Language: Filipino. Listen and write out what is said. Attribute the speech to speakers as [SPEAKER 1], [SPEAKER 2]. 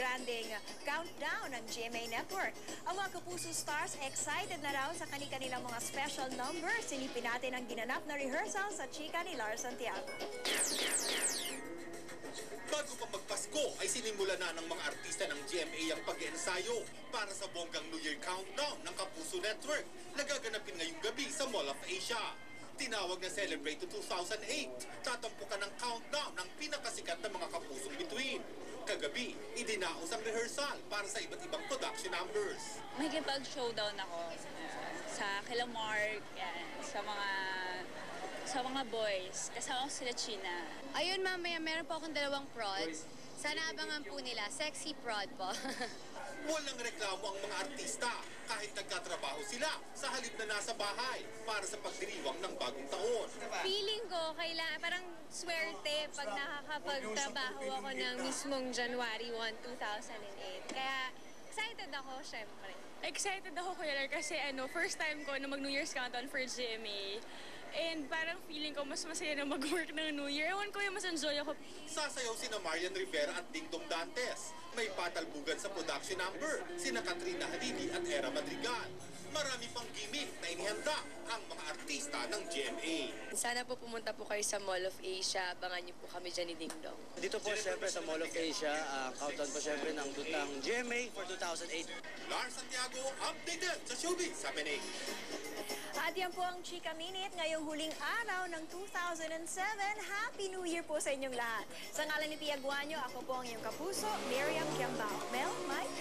[SPEAKER 1] grandeng countdown ng GMA Network. Ang mga Kapuso stars excited na raw sa kanilang mga special numbers. Sinipin natin ang ginanap na rehearsal sa chika ni Lars Santiago.
[SPEAKER 2] Bago pa magpasko ay sinimula na ng mga artista ng GMA ang pag-ensayo para sa bonggang New Year countdown ng Kapuso Network na gaganapin ngayong gabi sa Mall of Asia. Tinawag na Celebrate to 2008, tatampukan ng countdown ng pinakasikat na mga kapusong bituin. Kagabi, idinaos ang rehearsal para sa iba't ibang production numbers.
[SPEAKER 3] Makikipag-showdown ako sa kila Mark, yan, sa mga boys. Kasama ko sila China.
[SPEAKER 4] Ayun, mamaya meron po akong dalawang prods. Sana abangan po nila. Sexy prod po.
[SPEAKER 2] Walang reklamo ang mga artista kahit nagkatrabaho sila sa halip na nasa bahay para sa pagdiriwang ng bagong taon.
[SPEAKER 4] Feeling ko, parang swerte pag nakakapagtrabaho ako ng mismong January 1, 2008. Kaya excited ako, syempre.
[SPEAKER 3] Excited ako, Kuya Lar, kasi first time ko na mag-New Year's countdown for GMA. And parang feeling ko mas masaya na mag-work ng New Year. Ewan ko yung mas enjoy ako.
[SPEAKER 2] Sasayaw sina Marian Rivera at Dingdong Dantes. May patalbugan sa production number, sina Katrina Halili at Era Madrigal. Marami pang gimmick na inihanda ang mga artista ng GMA.
[SPEAKER 4] Sana po pumunta po kayo sa Mall of Asia. Abangan niyo po kami dyan ni Dingdong.
[SPEAKER 5] Dito po siyempre sa Mall of Asia, countdown po siyempre ng GMA for 2008.
[SPEAKER 2] Lars Santiago, updated sa Showbiz sa PNA.
[SPEAKER 1] At yan po ang Chika Minute ngayong huling araw ng 2007. Happy New Year po sa inyong lahat. Sa ngalan ni Tia Guanyo, ako po ang iyong kapuso, Miriam Kiambao. Mel, Mike?